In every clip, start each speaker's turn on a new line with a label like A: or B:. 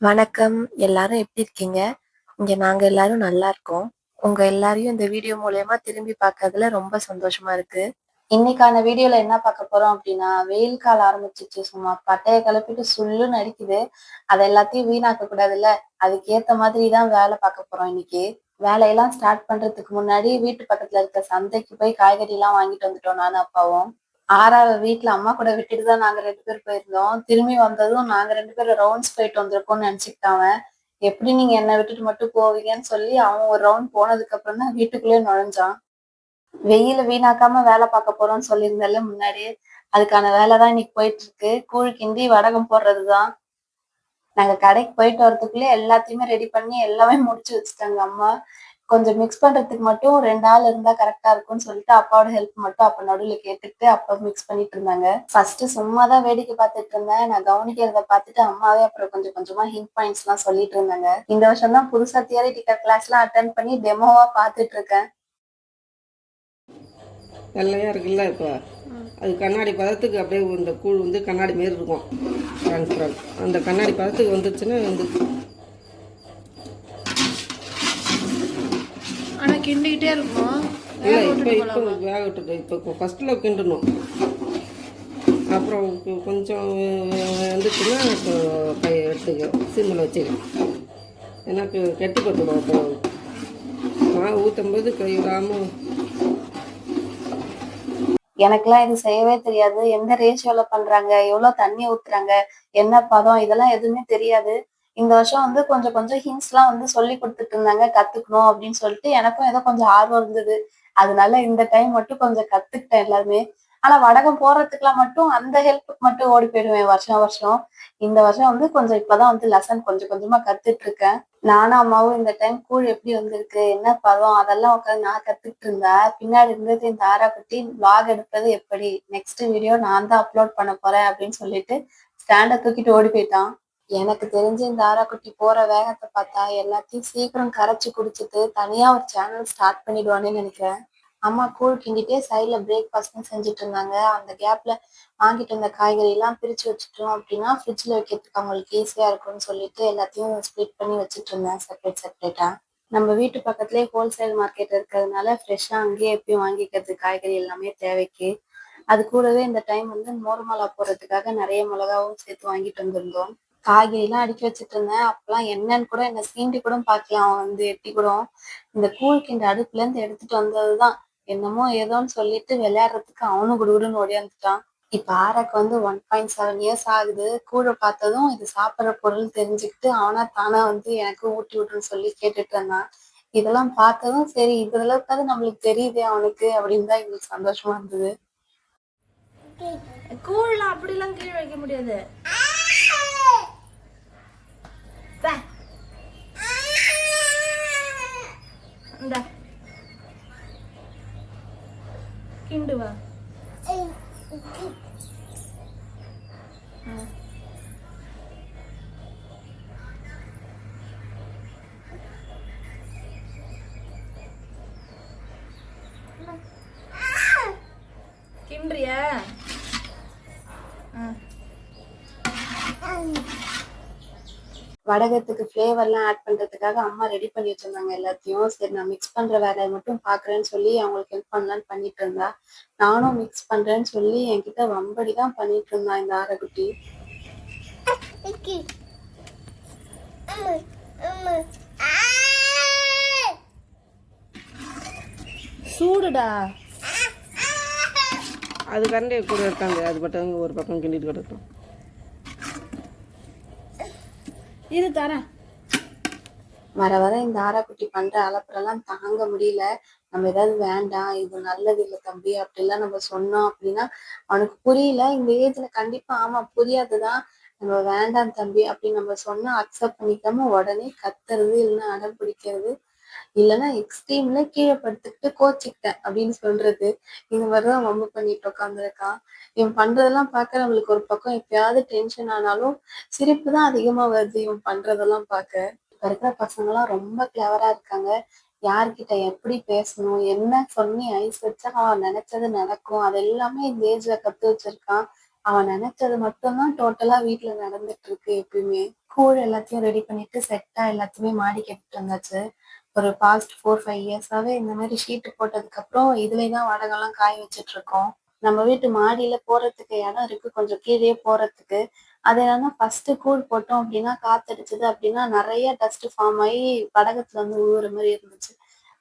A: வணக்கம். எல்லாரும் எப்படி இருக்கீங்க? இங்க நாங்க எல்லாரும் நல்லா இருக்கோம். உங்க எல்லாரையும் இந்த வீடியோ மூலியமா திரும்பி பார்க்கறதுல ரொம்ப சந்தோஷமா இருக்கு. இன்னைக்கான வீடியோல என்ன பார்க்க போறோம் அப்படின்னா, வெயில் காலம் ஆரம்பிச்சுச்சு. சும்மா பட்டைய கிளப்பிட்டு சுள்ளுன்னு அடிக்குது. அத எல்லாத்தையும் வீணாக்க கூடாதுல்ல. அதுக்கு ஏத்த மாதிரி தான் வேலை பார்க்க போறோம் இன்னைக்கு. வேலையெல்லாம் ஸ்டார்ட் பண்றதுக்கு முன்னாடி வீட்டு பக்கத்துல இருக்க சந்தைக்கு போய் காய்கறிலாம் வாங்கிட்டு வந்துட்டோம் நானும் அப்பாவும். ஆறாவ வீட்ல அம்மா கூட விட்டுட்டு தான் நாங்க 2 பேரும் போயிருந்தோம். திரும்பி வந்ததும் நாங்க 2 பேரும் ரவுண்ட்ஸ் போயிட்டு வந்திருக்கோம்னு நெனச்சுக்கிட்டான் அவன். எப்படி நீங்க என்ன விட்டுட்டு மட்டும் போவீங்கன்னு சொல்லி அவன் ஒரு ரவுண்ட் போனதுக்கு அப்புறம் தான் வீட்டுக்குள்ளேயே நுழைஞ்சான். வெயில வீணாக்காம வேலை பார்க்க போறோம்னு சொல்லியிருந்தேன்ல முன்னாடியே. அதுக்கான வேலை தான் இன்னைக்கு போயிட்டு இருக்கு. கூழ் கிண்டி வடகம் போடுறது தான். நாங்க கடைக்கு போயிட்டு வரதுக்குள்ளே எல்லாத்தையுமே ரெடி பண்ணி எல்லாமே முடிச்சு வச்சுட்டாங்க அம்மா. கொஞ்சம் மிக்ஸ் பண்றதுக்கு மட்டும் 2 ஆள் இருந்தா கரெக்ட்டா இருக்கும்னு சொல்லிட்டு அப்பாவோட ஹெல்ப் மட்டும் அப்ப நடுவுல கேட்டுக்கிட்டு அப்பா மிக்ஸ் பண்ணிட்டு இருந்தாங்க. ஃபர்ஸ்ட் சும்மா தான் வேடிக்கை பார்த்துட்டு இருந்தேன். நான் கவனிக்கிறத பார்த்துட்டு அம்மாவே அப்புறம் கொஞ்சம் கொஞ்சமா ஹிண்ட் பாயிண்ட்ஸ்லாம் சொல்லிட்டு இருந்தாங்க. இந்த வருஷம் தான் புதுசா தியரிட்டிக்கல் கிளாஸ்லாம் அட்டெண்ட் பண்ணி டெமோவா பார்த்துட்டு இருக்கேன்.
B: வெள்ளையா இருக்குல்ல இப்போ அது கண்ணாடி பதத்துக்கு அப்படியே இந்த கூழ் வந்து கண்ணாடி மாரி இருக்கும் டிரான்ஸ்பரண்ட். அந்த கண்ணாடி பதத்துக்கு வந்துருச்சுன்னா வந்து
C: ஆனால் கிண்டிக்கிட்டே இருக்கணும்.
B: இல்லை இப்போ வேக விட்டுட்டு இப்போ ஃபஸ்ட்டில் கிண்டணும். அப்புறம் கொஞ்சம் வந்துச்சுன்னா இப்போ கை எடுத்துக்க சிம்மில் வச்சுக்கணும். எனக்கு கெட்டி பட்டுடும். அப்புறம் மாவு ஊற்றும்போது கை விடாமல்.
A: எனக்கெல்லாம் இது செய்யவே தெரியாது. எந்த ரேஷியோல பண்றாங்க, எவ்வளவு தண்ணி ஊத்துறாங்க, என்ன பதம் இதெல்லாம் எதுவுமே தெரியாது. இந்த வருஷம் வந்து கொஞ்சம் கொஞ்சம் ஹிண்ட்ஸ்லாம் வந்து சொல்லிக் குடுத்துட்டு இருந்தாங்க. கத்துக்கணும் அப்படின்னு சொல்லிட்டு எனக்கும் ஏதோ கொஞ்சம் ஆர்வம் இருந்தது. அதனால இந்த டைம் மட்டும் கொஞ்சம் கத்துக்கிட்டேன் எல்லாமே. ஆனா வடகம் போடுறதுக்குலாம் மட்டும் அந்த ஹெல்ப்புக்கு மட்டும் ஓடி போயிடுவேன் வருஷம் வருஷம். இந்த வருஷம் வந்து கொஞ்சம் இப்பதான் வந்து லெசன் கொஞ்சம் கொஞ்சமா கத்துட்டு இருக்கேன். நானும் அம்மாவும் இந்த டைம் கூழ் எப்படி வந்திருக்கு, என்ன பதம் அதெல்லாம் உட்காந்து நான் கத்துக்கிட்டு இருந்தா, பின்னாடி இருந்தது இந்த ஆராக்குட்டி விளாக் எடுப்பது எப்படி, நெக்ஸ்ட் வீடியோ நான் தான் அப்லோட் பண்ண போறேன் அப்படின்னு சொல்லிட்டு ஸ்டாண்டை தூக்கிட்டு ஓடி போயிட்டான். எனக்கு தெரிஞ்சு இந்த ஆராக்குட்டி போற வேகத்தை பார்த்தா எல்லாத்தையும் சீக்கிரம் கரைச்சு குடிச்சிட்டு தனியா ஒரு சேனல் ஸ்டார்ட் பண்ணிடுவான்னு நினைக்கிறேன். அம்மா கூழ் கிண்டிட்டே சைட்ல பிரேக்ஃபாஸ்ட்டும் செஞ்சுட்டு இருந்தாங்க. அந்த கேப்ல வாங்கிட்டு வந்த காய்கறி எல்லாம் பிரிச்சு வச்சுட்டோம் அப்படின்னா ஃப்ரிட்ஜ்ல வைக்கிறதுக்கு அவங்களுக்கு ஈஸியா இருக்கும்னு சொல்லிட்டு எல்லாத்தையும் ஸ்ப்ளிட் பண்ணி வச்சுட்டு இருந்தேன் செப்பரேட்டா. நம்ம வீட்டு பக்கத்துலயே ஹோல்சேல் மார்க்கெட் இருக்கிறதுனால ஃப்ரெஷ்ஷா அங்கேயே எப்பயும் வாங்கிக்கிறது காய்கறி எல்லாமே தேவைக்கு. அது கூடவே இந்த டைம் வந்து மோர் மிளகா போடுறதுக்காக நிறைய மிளகாவும் சேர்த்து வாங்கிட்டு வந்திருந்தோம். காய்கறி எல்லாம் அடுக்கி வச்சுட்டு இருந்தேன். அப்பெல்லாம் என்னன்னு கூட என்ன சீண்டி கூட பார்க்கலாம் அவன் வந்து எட்டி கூட. இந்த கூழ் கிண்ட அடுப்புல இருந்து எடுத்துட்டு வந்ததுதான் என்னமோ ஏதோன்னு சொல்லிட்டு விளையாடுறதுக்கு அவனும் குடுகுடுன்னு ஓடியாந்துட்டான். இப்ப ஆராக்கு வந்து 1.7 இயர்ஸ் ஆகுது. கூழ பார்த்ததும் இது சாப்பிடுற பொருள் தெரிஞ்சுக்கிட்டு அவனா தானா வந்து எனக்கு ஊட்டி விட்டுன்னு சொல்லி கேட்டுட்டு இருந்தான். இதெல்லாம் பார்த்ததும் சரி இது அளவுக்காவது நம்மளுக்கு தெரியுதே அவனுக்கு அப்படின்னு தான் எங்களுக்கு சந்தோஷமா இருந்தது.
C: கூழ்லாம் அப்படிலாம் கீழே வைக்க முடியாது. இந்த கிண்டுவா கிண்டுறியா?
A: வடகத்துக்கு ஃப்ளேவர்லாம் ஆட் பண்றதுக்காக அம்மா ரெடி பண்ணி வச்சிருந்தாங்க எல்லாத்தையும். சரி நான் மிக்ஸ் பண்ற வேலையை மட்டும் பாக்குறேன்னு சொல்லி அவங்களுக்கு ஹெல்ப் பண்ணலான்னு பண்ணிட்டு இருந்தா. நானும் மிக்ஸ் பண்றேன்னு சொல்லி என்கிட்ட வம்படி தான் பண்ணிட்டு இருந்தான் இந்த ஆரக்குட்டி.
C: சூடுடா.
B: அது கரண்டி கூட இருக்காங்க. அது பட்டம் ஒரு பக்கம் கிண்டிட்டு கிடக்கும்.
C: இது தரேன்.
A: வர வர இந்த ஆராக்குட்டி பண்ற அலப்பறெல்லாம் தாங்க முடியல. நம்ம ஏதாவது வேண்டாம் இது நல்லது இல்லை தம்பி அப்படிலாம் நம்ம சொன்னோம் அப்படின்னா அவனுக்கு புரியல. இந்த ஏஜ்ல கண்டிப்பா ஆமா புரியாதுதான். நம்ம வேண்டாம் தம்பி அப்படின்னு நம்ம சொன்னா அக்செப்ட் பண்ணிக்காம உடனே கத்துறது இல்லைன்னா அடம் பிடிக்கிறது இல்லைன்னா எக்ஸ்ட்ரீம்ல கீழே படுத்துக்கிட்டு கோச்சிக்கிட்டேன் அப்படின்னு சொல்றது. இந்த மாதிரிதான் வம்பு பண்ணிட்டு உட்காந்துருக்கான். இவன் பண்றதெல்லாம் பார்க்க நம்மளுக்கு ஒரு பக்கம் எப்பயாவது டென்ஷன் ஆனாலும் சிரிப்பு தான் அதிகமா வருது இவன் பண்றதெல்லாம் பார்க்க. இப்ப இருக்கிற பசங்க எல்லாம் ரொம்ப கிளவரா இருக்காங்க. யார்கிட்ட எப்படி பேசணும், என்ன சொல்லி ஐஸ் வச்சா அவன் நினைச்சது நடக்கும், அது எல்லாமே இந்த ஏஜ்ல கத்து வச்சிருக்கான். அவன் நினைச்சது மட்டும்தான் டோட்டலா வீட்ல நடந்துட்டு இருக்கு எப்பயுமே. கூழ் எல்லாத்தையும் ரெடி பண்ணிட்டு செட்டா எல்லாத்தையுமே மாடிக்கு எடுத்துட்டு வந்தாச்சு. ஒரு பாஸ்ட் 4, 5 இயர்ஸாவே இந்த மாதிரி ஷீட் போட்டதுக்கு அப்புறம் இதுலயே தான் வடகம்லாம் காய வச்சுட்டு இருக்கோம். நம்ம வீட்டு மாடியில போறதுக்கு இடம் இருக்கு, கொஞ்சம் கீழே போறதுக்கு. அது என்னன்னா ஃபர்ஸ்ட் கூழ் போட்டோம் அப்படின்னா காத்தடிச்சது அப்படின்னா நிறைய டஸ்ட் ஃபார்ம் ஆகி வடகத்துல வந்து விழுவுற மாதிரி இருந்துச்சு.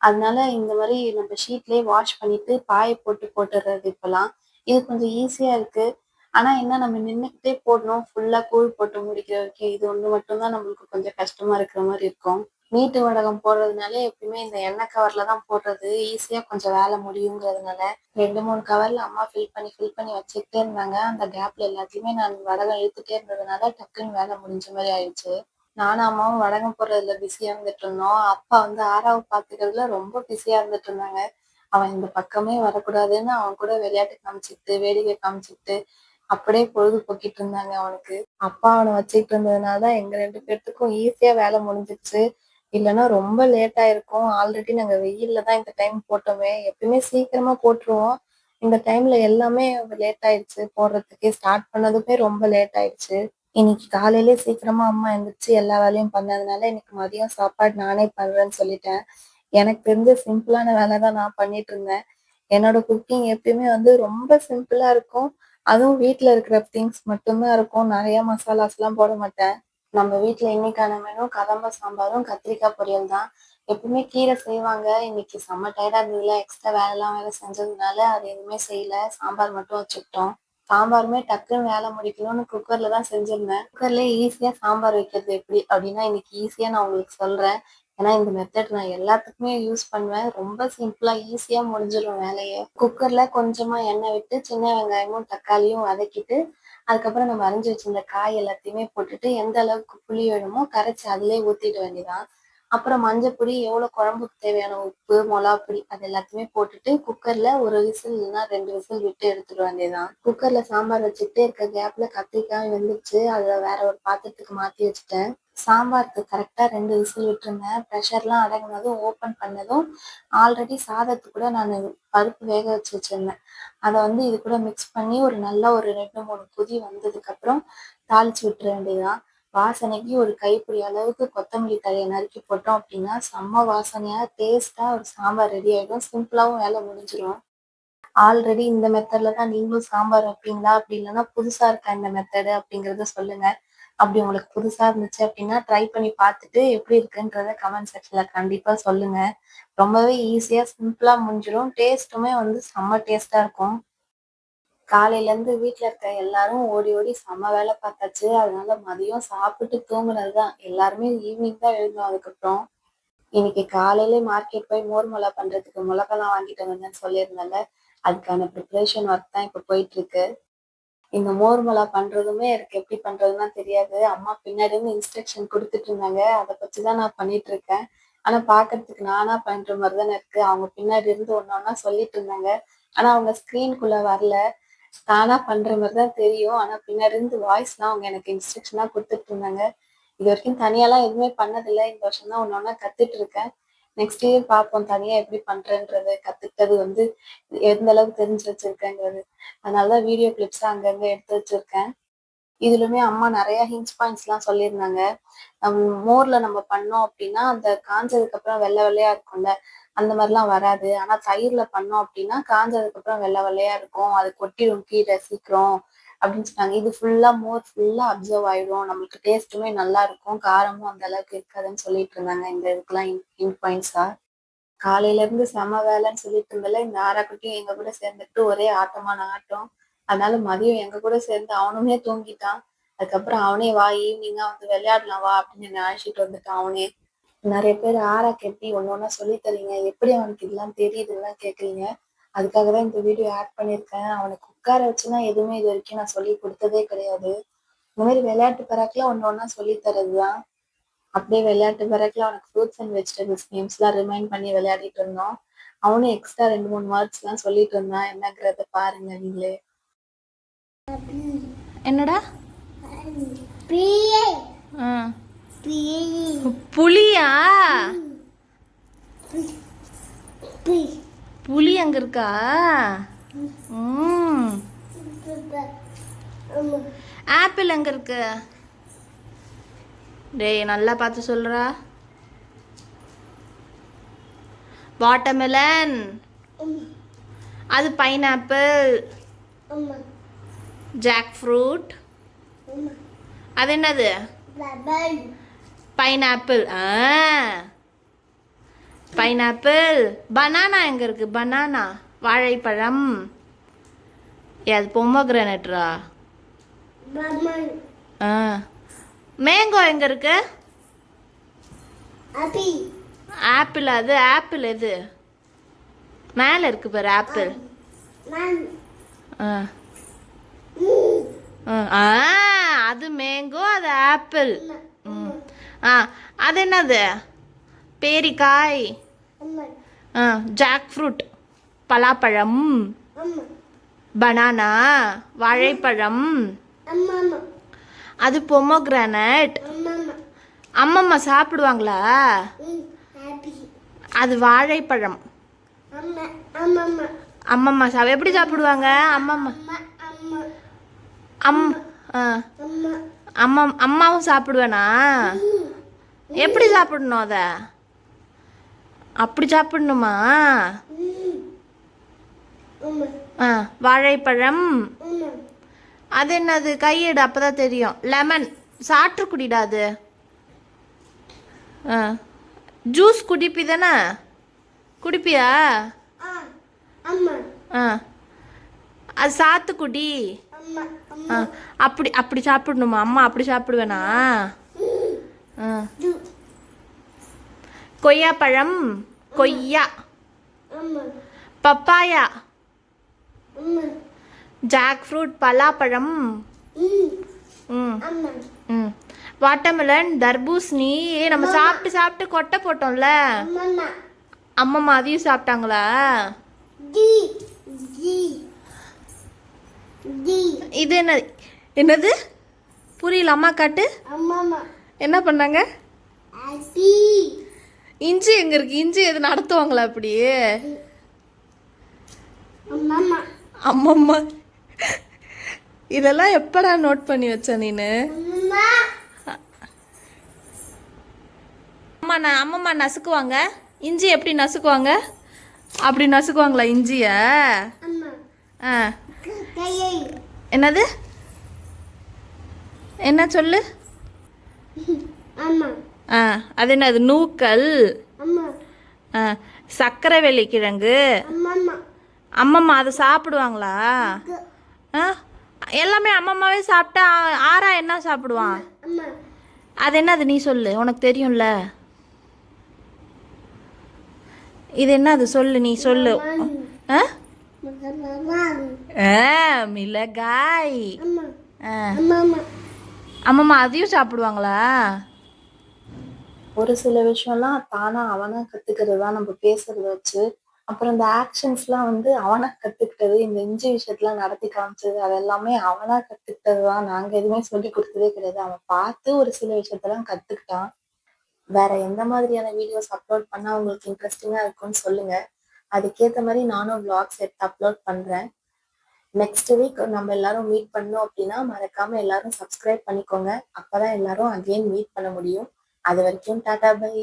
A: அதனால இந்த மாதிரி நம்ம ஷீட்லயே வாஷ் பண்ணிட்டு பாய போட்டு போட்டுறது இப்பெல்லாம். இது கொஞ்சம் ஈஸியா இருக்கு. ஆனா என்ன, நம்ம நின்னுக்கிட்டே போடணும் ஃபுல்லா கூழ் போட்டு முடிக்கிற வரைக்கும். இது ஒண்ணு மட்டும் தான் நம்மளுக்கு கொஞ்சம் கஷ்டமா இருக்கிற மாதிரி இருக்கும். வீட்டு வடகம் போடுறதுனால எப்பயுமே இந்த எண்ணெய் கவர்ல தான் போடுறது. ஈஸியா கொஞ்சம் வேலை முடியுங்கிறதுனால 2, 3 கவர்ல அம்மா ஃபில் பண்ணி வச்சுக்கிட்டே இருந்தாங்க. அந்த கேப்ல எல்லாத்தையுமே நான் வடகம் இழுத்துட்டே இருந்ததுனால டக்குன்னு வேலை முடிஞ்ச மாதிரி ஆயிடுச்சு. நானும் அம்மாவும் வடகம் போடுறதுல பிஸியா இருந்துட்டு இருந்தோம். அப்பா வந்து ஆறாவை பாத்துக்கிறதுல ரொம்ப பிஸியா இருந்துட்டு இருந்தாங்க. அவன் இந்த பக்கமே வரக்கூடாதுன்னு அவன் கூட விளையாட்டு காமிச்சுக்கிட்டு வேடிக்கை காமிச்சுக்கிட்டு அப்படியே பொழுது போக்கிட்டு இருந்தாங்க அவனுக்கு. அப்பா அவனை வச்சுக்கிட்டு இருந்ததுனாலதான் எங்க 2 பேர்த்துக்கும் ஈஸியா வேலை முடிஞ்சிச்சு. இல்லைன்னா ரொம்ப லேட் ஆயிருக்கும். ஆல்ரெடி நாங்க வெயில்ல தான் இந்த டைம் போட்டோமே. எப்பயுமே சீக்கிரமா போட்டுருவோம். இந்த டைம்ல எல்லாமே லேட் ஆயிடுச்சு. போடுறதுக்கே ஸ்டார்ட் பண்ணதுமே ரொம்ப லேட் ஆயிடுச்சு. இன்னைக்கு காலையிலே சீக்கிரமா அம்மா எந்திரிச்சு எல்லா வேலையும் பண்ணதுனால இன்னைக்கு மதியம் சாப்பாடு நானே பண்றேன்னு சொல்லிட்டேன். எனக்கு தெரிஞ்ச சிம்பிளான வேலை தான் நான் பண்ணிட்டு இருந்தேன். என்னோட குக்கிங் எப்பயுமே வந்து ரொம்ப சிம்பிளா இருக்கும். அதுவும் வீட்ல இருக்கிற திங்ஸ் மட்டும்தான் இருக்கும். நிறைய மசாலாஸ் எல்லாம் போட மாட்டேன். நம்ம வீட்ல இன்னைக்கான மெனு கதம்ப சாம்பாரும் கத்திரிக்காய் பொரியல் தான். எப்பவுமே கீரை செய்வாங்க. இன்னைக்கு செம்ம டயர்டா இருந்ததுல, எக்ஸ்ட்ரா வேலைலாம் வேலை செஞ்சதுனால அது எதுவுமே செய்யல. சாம்பார் மட்டும் வச்சுக்கிட்டோம். சாம்பாருமே டக்குன்னு வேலை முடிக்கணும்னு குக்கர்ல தான் செஞ்சிருந்தேன். குக்கர்லயே ஈஸியா சாம்பார் வைக்கிறது எப்படி அப்படின்னா இன்னைக்கு ஈஸியா நான் உங்களுக்கு சொல்றேன். ஏன்னா இந்த மெத்தட் நான் எல்லாத்துக்குமே யூஸ் பண்ணுவேன். ரொம்ப சிம்பிளா ஈஸியா முடிஞ்சிடும் வேலையை. குக்கர்ல கொஞ்சமா எண்ணெய் விட்டு சின்ன வெங்காயமும் தக்காளியும் வதக்கிட்டு அதுக்கப்புறம் நம்ம அரிஞ்சு வச்சிருந்த காய் எல்லாத்தையுமே போட்டுட்டு எந்த அளவுக்கு புளி வேணுமோ கரைச்சி அதிலே ஊத்திட வேண்டியதான். அப்புறம் மஞ்சப்பொடி, எவ்வளவு குழம்புக்கு தேவையான உப்பு, மிளகாப்பொடி அது எல்லாத்தையுமே போட்டுட்டு குக்கர்ல ஒரு விசில் இல்லைன்னா 2 விசில் விட்டு எடுத்துட வேண்டியதான். குக்கர்ல சாம்பார் வச்சுக்கிட்டே இருக்க கேப்ல கத்திரிக்காய் வெந்துச்சு. அதை வேற ஒரு பாத்திரத்துக்கு மாத்தி வச்சுட்டேன். சாம்பாருக்கு கரெக்டா 2 விசில் விட்டுருந்தேன். ப்ரெஷர்லாம் அடங்கினதும் ஓப்பன் பண்ணதும் ஆல்ரெடி சாதத்துக்கு கூட நான் பருப்பு வேக வச்சு வச்சிருந்தேன். அதை வந்து இது கூட மிக்ஸ் பண்ணி ஒரு நல்லா ஒரு 2, 3 கொதி வந்ததுக்கு அப்புறம் தாளிச்சு விட்டுற வேண்டியதுதான். வாசனைக்கு ஒரு கைப்பிடி அளவுக்கு கொத்தமல்லி தழையை நறுக்கி போட்டோம் அப்படின்னா செம்ம வாசனையா டேஸ்டா ஒரு சாம்பார் ரெடி ஆயிடும். சிம்பிளாவும் வேலை முடிஞ்சிடும். ஆல்ரெடி இந்த மெத்தட்ல தான் நீங்களும் சாம்பார் வைப்பீங்களா? அப்படி இல்லைன்னா புதுசா இருக்கா இந்த மெத்தடு அப்படிங்கறத சொல்லுங்க. அப்படி உங்களுக்கு புதுசா இருந்துச்சு அப்படின்னா ட்ரை பண்ணி பார்த்துட்டு எப்படி இருக்குன்றத கமெண்ட் செக்ஷன்ல கண்டிப்பா சொல்லுங்க. ரொம்பவே ஈஸியா சிம்பிளா முடிஞ்சிடும். டேஸ்ட்டுமே வந்து செம்ம டேஸ்டா இருக்கும். காலையில இருந்து வீட்ல இருக்க எல்லாரும் ஓடி ஓடி செம்ம வேலை பார்த்தாச்சு. அதனால மதியம் சாப்பிட்டு தூங்குனதுதான். எல்லாருமே ஈவினிங் தான் எழுந்தோம் அதுக்கப்புறம். இன்னைக்கு காலையில மார்க்கெட் போய் மோர் மிளகா பண்றதுக்கு மிளகாலாம் வாங்கிட்டு வந்தேன்னு சொல்லியிருந்தேன்ல. அதுக்கான ப்ரிப்பரேஷன் ஒர்க் தான் இப்ப போயிட்டு இருக்கு. இந்த மோர் மிளகா பண்றதுமே எனக்கு எப்படி பண்றதுன்னா தெரியாது. அம்மா பின்னாடி இருந்து இன்ஸ்ட்ரக்ஷன் கொடுத்துட்டு இருந்தாங்க. அதை வச்சுதான் நான் பண்ணிட்டு இருக்கேன். ஆனா பாக்குறதுக்கு நானா பண்ற மாதிரி தானே இருக்கு. அவங்க பின்னாடி இருந்து ஒண்ணு ஒண்ணா சொல்லிட்டு இருந்தாங்க. ஆனா அவங்க ஸ்கிரீனுக்குள்ள வரல. தானா பண்ற மாதிரி தான் தெரியும். ஆனா பின்னாடி இருந்து வாய்ஸ்லாம் அவங்க எனக்கு இன்ஸ்ட்ரக்ஷனா கொடுத்துட்டு இருந்தாங்க. இது வரைக்கும் தனியாலாம் எதுவுமே பண்ணதில்லை. இந்த வருஷம் தான் ஒண்ணு ஒண்ணா கத்துட்டு இருக்கேன். நெக்ஸ்ட் இயர் பார்ப்போம் தனியா எப்படி பண்றேன்றது. கத்துக்கிட்டது வந்து எந்த அளவுக்கு தெரிஞ்சு வச்சிருக்கேங்கிறது. அதனாலதான் வீடியோ கிளிப்ஸ் அங்கங்க எடுத்து வச்சிருக்கேன். இதுலயுமே அம்மா நிறைய ஹிண்ட்ஸ் பாயிண்ட்ஸ் எல்லாம் சொல்லியிருந்தாங்க. மோர்ல நம்ம பண்ணோம் அப்படின்னா அந்த காஞ்சதுக்கு அப்புறம் வெள்ளை வெள்ளையா இருக்கும்ல, அந்த மாதிரிலாம் வராது. ஆனா தயிர்ல பண்ணோம் அப்படின்னா காஞ்சதுக்கு அப்புறம் வெள்ளை வெள்ளையா இருக்கும். அது கொட்டிடும் கீழே சீக்கிரம் அப்படின்னு சொன்னாங்க. இது ஃபுல்லா மோர் ஃபுல்லா அப்சர்வ் ஆயிடும். நம்மளுக்கு டேஸ்ட்டுமே நல்லா இருக்கும். காரமும் அந்த அளவுக்கு இருக்காதுன்னு சொல்லிட்டு இருந்தாங்க. இந்த இதுக்கெல்லாம் ஹிண்ட் பாயிண்ட்ஸா. காலையில இருந்து செம வேலைன்னு சொல்லிட்டு இருந்தல, இந்த ஆறாக்குட்டியும் எங்க கூட சேர்ந்துட்டு ஒரே ஆட்டமான ஆட்டம். அதனால மதியம் எங்க கூட சேர்ந்து அவனுமே தூங்கிட்டான். அதுக்கப்புறம் அவனே வா ஈவினிங்கா வந்து விளையாடலாம் வா அப்படின்னு என்னை அழைச்சிட்டு வந்துட்டான் அவனே. நிறைய பேர் ஆராக்கு எப்படி ஒண்ணு ஒண்ணா சொல்லி தரீங்க, எப்படி அவனுக்கு இதெல்லாம் தெரியுதுலாம் கேக்குறீங்க. அதுக்காக தான் இந்த வீடியோ ஆட் பண்ணியிருக்கேன். அவனுக்கு உட்கார வச்சுன்னா எதுவுமே இது வரைக்கும் நான் சொல்லி கொடுத்ததே கிடையாது. இந்த மாதிரி விளையாட்டு பராக்குல ஒண்ணு ஒண்ணா சொல்லி தரதுதான். அப்படியே விளையாட்டு பிறகுல அவனுக்கு ஃப்ரூட்ஸ் அண்ட் வெஜிடபிள்ஸ் நேம்ஸ்லாம் ரிமைண்ட் பண்ணி விளையாடிட்டு இருந்தோம். அவனும் எக்ஸ்ட்ரா 2, 3 வேர்ட்ஸ்லாம் சொல்லிட்டு இருந்தான். என்னங்கிறத பாருங்க நீங்களே.
C: என்னடா ஆ புலியா? புலி அங்க இருக்கா? ம் ஆப்பிள் எங்க இருக்கு? டேய் நல்லா பார்த்து சொல்றா. வாட்டர்மெலன் அது பைனாப்பிள். ஜாக் ஃப்ரூட் அது என்னது? பைனாப்பிள். பைனாப்பிள். பனானா எங்க இருக்கு? பனானா வாழைப்பழம். அது பொமோகிரானேட்ரா? மேங்கோ எங்க இருக்கு? ஆப்பிள். அது ஆப்பிள் எது? மேல இருக்கு பாரு ஆப்பிள். அது மேங்கோ, அது ஆப்பிள். அது என்னது? பேரிக்காய். ஜாக் ஃப்ரூட் பலாப்பழம். பனானா வாழைப்பழம். அது பொமோகிரானேட். அம்மம்மா சாப்பிடுவாங்களா? அது வாழைப்பழம். அம்மம்மா எப்படி சாப்பிடுவாங்க? அம்மம்மா அம்மாவும் சாப்பிடுவேனா? எப்படி சாப்பிடணும் அத? அப்படி சாப்பிடணுமா? வாழைப்பழம். அது என்னது? கையெடு, அப்பதான் தெரியும். லெமன் சாற்று குடிடா அது. ஜூஸ் குடிப்பி தானே? குடிப்பியா? அது சாத்துக்குடி. அப்படி அப்படி சாப்பிடணுமா? அம்மா அப்படி சாப்பிடுவேனா? கொய்யாப்பழம். கொய்யா. பப்பாயா. ஜாக் ஃப்ரூட் பலாப்பழம். வாட்டர்மெலன் தர்பூசணி. நம்ம சாப்பிட்டு சாப்பிட்டு கொட்டை போட்டோம்ல, அம்மம்மா அதையும் சாப்பிட்டாங்களா? இது என்னது புரியல. அம்மா காட்டு. என்ன பண்ணாங்க? இஞ்சி எங்க இருக்கு? இஞ்சி எது நடத்துவாங்களா அப்படி? அம்மம்மா இதெல்லாம் எப்படா நோட் பண்ணி வச்ச நீனு? அம்மம்மா நசுக்குவாங்க. இஞ்சி எப்படி நசுக்குவாங்க? அப்படி நசுக்குவாங்களா இஞ்சிய? என்னது? என்ன சொல்லு? அது என்னது? நூக்கல். சக்கரவள்ளி கிழங்கு. அம்மம்மா அதை சாப்பிடுவாங்களா? எல்லாமே அம்மம்மாவே சாப்பிட்டா ஆறா என்ன சாப்பிடுவான்? அது என்னது நீ சொல்லு, உனக்கு தெரியும்ல. இது என்னது சொல்லு, நீ சொல்லு. மிளகாய். அம்மம்மா அதையும் சாப்பிடுவாங்களா?
A: ஒரு சில விஷயம்லாம் தானா அவனா கத்துக்கிறது தான் நம்ம பேசுறத வச்சு. அப்புறம் இந்த ஆக்ஷன்ஸ்லாம் வந்து அவனா கத்துக்கிட்டது. இந்த இஞ்சி விஷயத்தெல்லாம் நடத்தி காமிச்சது அது எல்லாமே அவனா கத்துக்கிட்டது தான். நாங்க எதுவுமே சொல்லி கொடுத்ததே கிடையாது. அவன் பார்த்து ஒரு சில விஷயத்தெல்லாம் கத்துக்கிட்டான். வேற எந்த மாதிரியான வீடியோஸ் அப்லோட் பண்ணா உங்களுக்கு இன்ட்ரெஸ்டிங்கா இருக்கும்னு சொல்லுங்க. அதுக்கேத்த மாதிரி நானும் vlogs எடுத்து அப்லோட் பண்றேன். நெக்ஸ்ட் வீக் நம்ம எல்லாரும் மீட் பண்ணோம் அப்படின்னா மறக்காம எல்லாரும் சப்ஸ்கிரைப் பண்ணிக்கோங்க. அப்பதான் எல்லாரும் அகைன் மீட் பண்ண முடியும். அது வரைக்கும் டாடா பை.